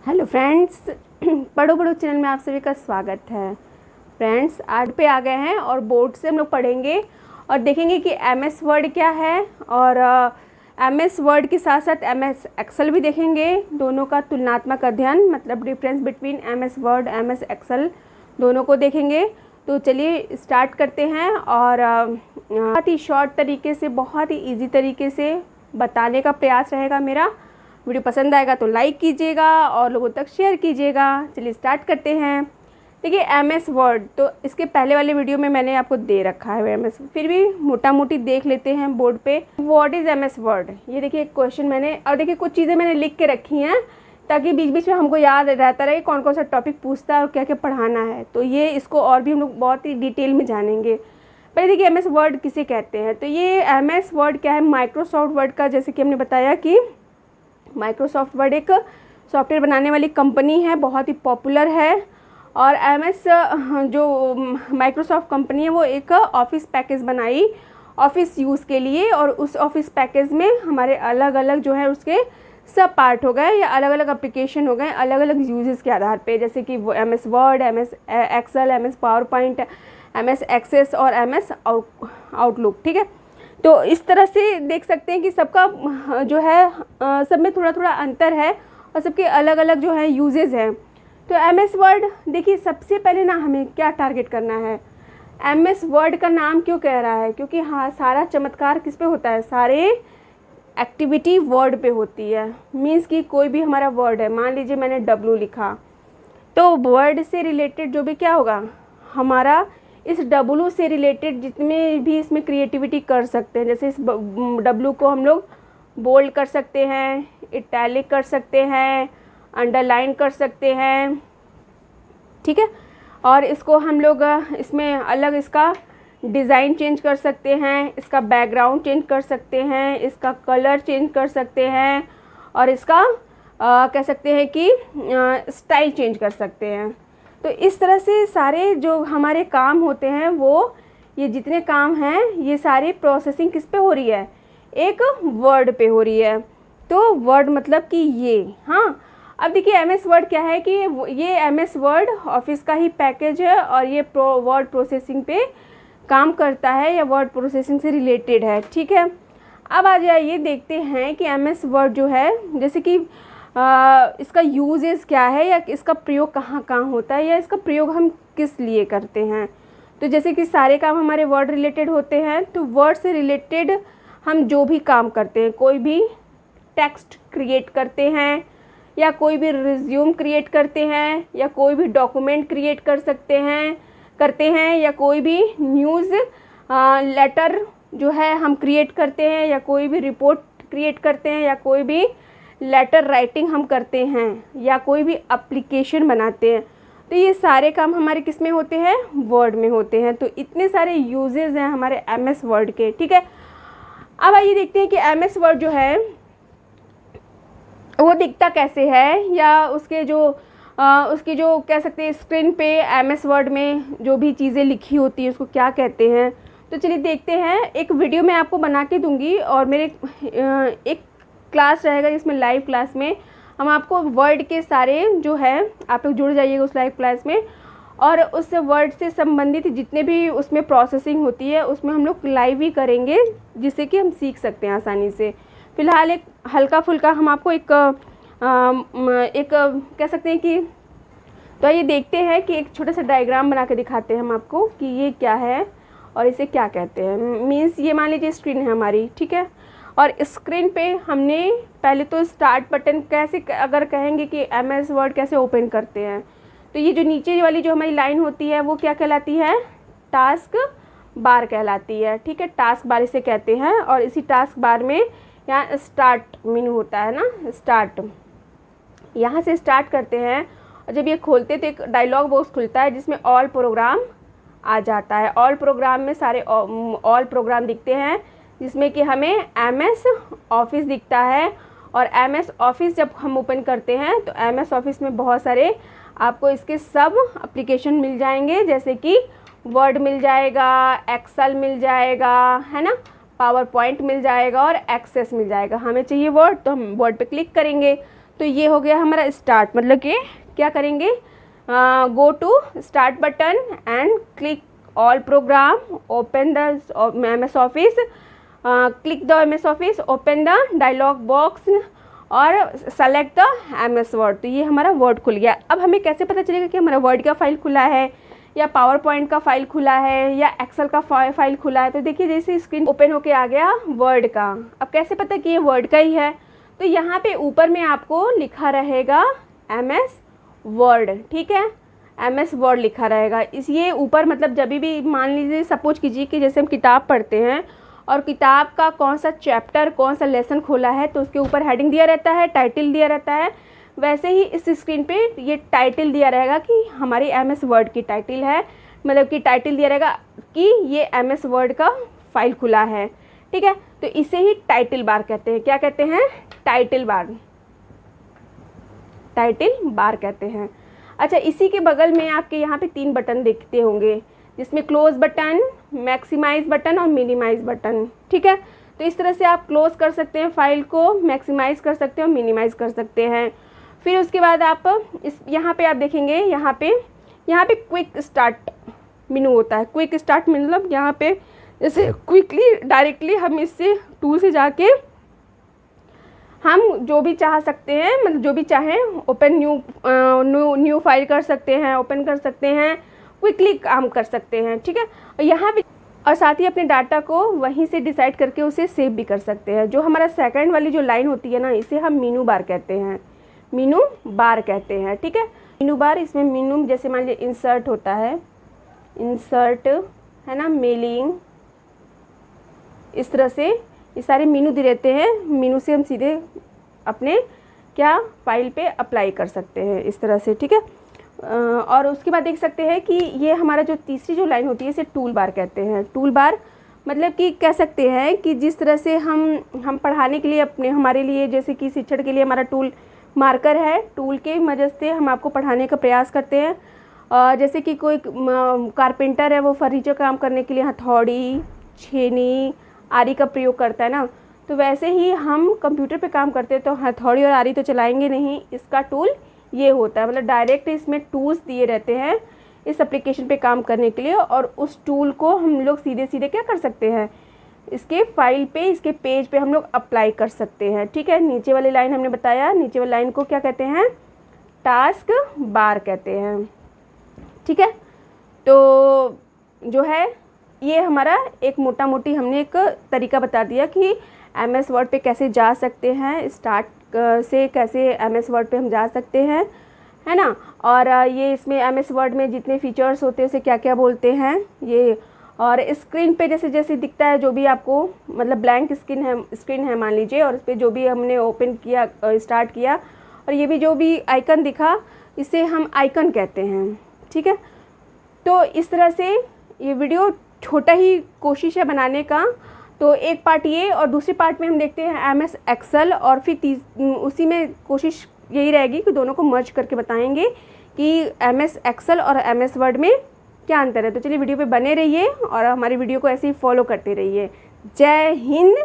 Hello friends, पढ़ो पढ़ो channel में आप सभी का स्वागत है। फ्रेंड्स, आज पे आ गए हैं और बोर्ड से हम लोग पढ़ेंगे और देखेंगे कि एमएस वर्ड क्या है और एमएस वर्ड के साथ साथ एमएस एक्सेल भी देखेंगे। दोनों का तुलनात्मक अध्ययन, मतलब difference between MS Word MS Excel, दोनों को देखेंगे। तो चलिए स्टार्ट करते हैं और बहुत ही शॉर्ट तरीके से, बहुत ही इजी तरीके से बताने का प्रयास रहेगा मेरा। वीडियो पसंद आएगा तो लाइक कीजिएगा और लोगों तक शेयर कीजिएगा। चलिए स्टार्ट करते हैं। देखिए, एमएस वर्ड तो इसके पहले वाले वीडियो में मैंने आपको दे रखा है एमएस, फिर भी मोटा मोटी देख लेते हैं बोर्ड पे। व्हाट इज़ एमएस वर्ड, ये देखिए एक क्वेश्चन मैंने, और देखिए कुछ चीज़ें मैंने लिख के रखी हैं ताकि बीच बीच में हमको याद रहता रहे कौन कौन सा टॉपिक पूछता है और क्या क्या पढ़ाना है। तो ये इसको और भी हम लोग बहुत ही डिटेल में जानेंगे। पहले देखिए एमएस वर्ड किसे कहते हैं। तो ये एमएस वर्ड क्या है, माइक्रोसॉफ्ट वर्ड का, जैसे कि हमने बताया कि माइक्रोसॉफ्ट वर्ड एक सॉफ्टवेयर बनाने वाली कंपनी है, बहुत ही पॉपुलर है। और एमएस जो माइक्रोसॉफ्ट कंपनी है वो एक ऑफिस पैकेज बनाई ऑफिस यूज़ के लिए, और उस ऑफिस पैकेज में हमारे अलग अलग जो है उसके सब पार्ट हो गए या अलग अलग एप्लीकेशन हो गए अलग अलग यूजेस के आधार पे, जैसे कि MS Word, MS Excel, MS PowerPoint, MS Access और एमएस आउटलुक। ठीक है, तो इस तरह से देख सकते हैं कि सबका जो है सब में थोड़ा थोड़ा अंतर है और सबके अलग अलग जो है यूजेस हैं। तो एमएस वर्ड देखिए, सबसे पहले ना हमें क्या टारगेट करना है। एमएस वर्ड का नाम क्यों कह रहा है, क्योंकि हाँ, सारा चमत्कार किस पे होता है, सारे एक्टिविटी वर्ड पे होती है। मीन्स कि कोई भी हमारा वर्ड है, मान लीजिए मैंने डब्लू लिखा, तो वर्ड से रिलेटेड जो भी क्या होगा, हमारा इस डब्लू से रिलेटेड जितने भी इसमें क्रिएटिविटी कर सकते हैं। जैसे इस डब्लू को हम लोग बोल्ड कर सकते हैं, इटैलिक कर सकते हैं, अंडरलाइन कर सकते हैं। ठीक है, और इसको हम लोग इसमें अलग इसका डिज़ाइन चेंज कर सकते हैं, इसका बैकग्राउंड चेंज कर सकते हैं, इसका कलर चेंज कर सकते हैं, और इसका कह सकते हैं कि स्टाइल चेंज कर सकते हैं। तो इस तरह से सारे जो हमारे काम होते हैं, वो ये जितने काम हैं ये सारी प्रोसेसिंग किस पे हो रही है, एक वर्ड पे हो रही है। तो वर्ड मतलब कि ये, हाँ। अब देखिए एमएस वर्ड क्या है कि ये एमएस वर्ड ऑफिस का ही पैकेज है और ये वर्ड प्रोसेसिंग पे काम करता है या वर्ड प्रोसेसिंग से रिलेटेड है। ठीक है, अब आ जाइए देखते हैं कि एमएस वर्ड जो है, जैसे कि इसका यूजेस क्या है या इसका प्रयोग कहाँ कहाँ होता है या इसका प्रयोग हम किस लिए करते हैं। तो जैसे कि सारे काम हमारे वर्ड रिलेटेड होते हैं, तो वर्ड से रिलेटेड हम जो भी काम करते हैं, कोई भी टेक्स्ट क्रिएट करते हैं या कोई भी रिज्यूम क्रिएट करते हैं या कोई भी डॉक्यूमेंट क्रिएट करते हैं या कोई भी न्यूज़ लेटर जो है हम क्रिएट करते हैं या कोई भी रिपोर्ट क्रिएट करते हैं या कोई भी लेटर राइटिंग हम करते हैं या कोई भी एप्लीकेशन बनाते हैं। तो ये सारे काम हमारे किस में होते हैं, वर्ड में होते हैं। तो इतने सारे यूजेस हैं हमारे एमएस वर्ड के। ठीक है, अब आइए देखते हैं कि एमएस वर्ड जो है वो दिखता कैसे है, या उसके जो उसकी जो कह सकते हैं स्क्रीन पे एमएस वर्ड में जो भी चीज़ें लिखी होती है उसको क्या कहते हैं। तो चलिए देखते हैं। एक वीडियो मैं आपको बना के दूंगी और मेरे एक क्लास रहेगा जिसमें लाइव क्लास में हम आपको वर्ड के सारे जो है, आप लोग जुड़ जाइएगा उस लाइव क्लास में, और उस वर्ड से संबंधित जितने भी उसमें प्रोसेसिंग होती है उसमें हम लोग लाइव ही करेंगे, जिससे कि हम सीख सकते हैं आसानी से। फ़िलहाल एक हल्का फुल्का हम आपको एक कह सकते हैं कि, तो आइए देखते हैं कि एक छोटा सा डायग्राम बना के दिखाते हैं हम आपको कि ये क्या है और इसे क्या कहते हैं। मीन्स ये मान लीजिए स्क्रीन है हमारी, ठीक है, और स्क्रीन पे हमने पहले तो स्टार्ट बटन कैसे, अगर कहेंगे कि एमएस वर्ड कैसे ओपन करते हैं, तो ये जो नीचे वाली जो हमारी लाइन होती है वो क्या कहलाती है, टास्क बार कहलाती है। ठीक है, टास्क बार इसे कहते हैं, और इसी टास्क बार में यहाँ स्टार्ट मेनू होता है ना, स्टार्ट, यहाँ से स्टार्ट करते हैं। और जब ये खोलते तो एक डायलॉग बॉक्स खुलता है जिसमें ऑल प्रोग्राम आ जाता है। ऑल प्रोग्राम में सारे ऑल प्रोग्राम दिखते हैं, जिसमें कि हमें एमएस ऑफिस दिखता है। और एमएस ऑफिस जब हम ओपन करते हैं तो एमएस ऑफिस में बहुत सारे आपको इसके सब एप्लीकेशन मिल जाएंगे, जैसे कि वर्ड मिल जाएगा, एक्सेल मिल जाएगा, है ना, पावर पॉइंट मिल जाएगा और एक्सेस मिल जाएगा। हमें चाहिए वर्ड, तो हम वर्ड पे क्लिक करेंगे तो ये हो गया हमारा स्टार्ट, मतलब कि क्या करेंगे, go to start button and click all program, open the MS office, click the MS office, open the dialog box और सेलेक्ट द MS वर्ड। तो ये हमारा वर्ड खुल गया। अब हमें कैसे पता चलेगा कि हमारा वर्ड का फाइल खुला है या पावर पॉइंट का फाइल खुला है या एक्सेल का फाइल खुला है? तो देखिए जैसे स्क्रीन ओपन होके आ गया वर्ड का। अब कैसे पता कि ये वर्ड का ही है? तो यहाँ पे ऊपर में आपको लिखा रहेगा MS वर्ड, ठीक है, MS वर्ड लिखा रहेगा। इस ये ऊपर मतलब जब भी मान लीजिए सपोज कीजिए कि जैसे हम किताब पढ़ते हैं और किताब का कौन सा चैप्टर कौन सा लेसन खोला है तो उसके ऊपर हेडिंग दिया रहता है, टाइटल दिया रहता है। वैसे ही इस स्क्रीन पे ये टाइटल दिया रहेगा कि हमारी MS वर्ड की टाइटल है, मतलब कि टाइटल दिया रहेगा कि ये MS वर्ड का फाइल खुला है, ठीक है। तो इसे ही टाइटल बार कहते हैं। क्या कहते हैं? टाइटल बार, टाइटल बार कहते हैं। अच्छा, इसी के बगल में आपके यहाँ पे 3 बटन दिखते होंगे जिसमें क्लोज बटन, मैक्सिमाइज बटन और मिनिमाइज बटन, ठीक है। तो इस तरह से आप क्लोज कर सकते हैं फाइल को, मैक्सिमाइज कर सकते हैं और मिनिमाइज कर सकते हैं। फिर उसके बाद आप इस यहाँ पे आप देखेंगे यहाँ पे क्विक स्टार्ट मेनू होता है। क्विक स्टार्ट मतलब यहाँ पे जैसे क्विकली डायरेक्टली हम इससे टूल से जाके हम जो भी चाह सकते हैं, मतलब जो भी चाहें ओपन न्यू फाइल कर सकते हैं, ओपन कर सकते हैं, क्विकली काम कर सकते हैं, ठीक है। और यहाँ भी और साथ ही अपने डाटा को वहीं से डिसाइड करके उसे सेव भी कर सकते हैं। जो हमारा सेकंड वाली जो लाइन होती है ना, इसे हम मीनू बार कहते हैं, मीनू बार कहते हैं, ठीक है। मीनू बार, इसमें मीनू जैसे मान लीजिए इंसर्ट होता है, इंसर्ट है ना, मेलिंग, इस तरह से ये सारे मीनू दे रहते हैं। मीनू से हम सीधे अपने क्या फाइल पे अप्लाई कर सकते हैं इस तरह से, ठीक है। और उसके बाद देख सकते हैं कि ये हमारा जो तीसरी जो लाइन होती है इसे टूल बार कहते हैं। टूल बार मतलब कि कह सकते हैं कि जिस तरह से हम पढ़ाने के लिए अपने हमारे लिए जैसे कि शिक्षण के लिए हमारा टूल मार्कर है, टूल के मदद से हम आपको पढ़ाने का प्रयास करते हैं। जैसे कि कोई कारपेंटर है, वो फर्नीचर काम करने के लिए हथौड़ी, छेनी, आरी का प्रयोग करता है ना, तो वैसे ही हम कंप्यूटर पे काम करते हैं तो हथौड़ी और आरी तो चलाएंगे नहीं। इसका टूल ये होता है, मतलब डायरेक्ट इसमें टूल्स दिए रहते हैं इस एप्लीकेशन पे काम करने के लिए, और उस टूल को हम लोग सीधे सीधे क्या कर सकते हैं, इसके फाइल पे, इसके पेज पे हम लोग अप्लाई कर सकते हैं, ठीक है। नीचे वाली लाइन हमने बताया, नीचे वाली लाइन को क्या कहते हैं, टास्क बार कहते हैं, ठीक है। तो जो है ये हमारा एक मोटा मोटी हमने एक तरीका बता दिया कि MS वर्ड पे कैसे जा सकते हैं, स्टार्ट से कैसे MS वर्ड पे हम जा सकते हैं, है ना। और ये इसमें MS वर्ड में जितने फीचर्स होते हैं उसे क्या क्या बोलते हैं ये। और स्क्रीन पे जैसे जैसे दिखता है जो भी आपको, मतलब ब्लैंक स्क्रीन है मान लीजिए, और इस पर जो भी हमने ओपन किया, स्टार्ट किया, और ये भी जो भी आइकन दिखा इसे हम आइकन कहते हैं, ठीक है। तो इस तरह से ये वीडियो छोटा ही कोशिश है बनाने का। तो एक पार्ट ये, और दूसरे पार्ट में हम देखते हैं MS एक्सेल, और फिर उसी में कोशिश यही रहेगी कि दोनों को मर्ज करके बताएंगे कि MS एक्सेल और MS वर्ड में क्या अंतर है। तो चलिए वीडियो पे बने रहिए और हमारी वीडियो को ऐसे ही फॉलो करते रहिए। जय हिंद।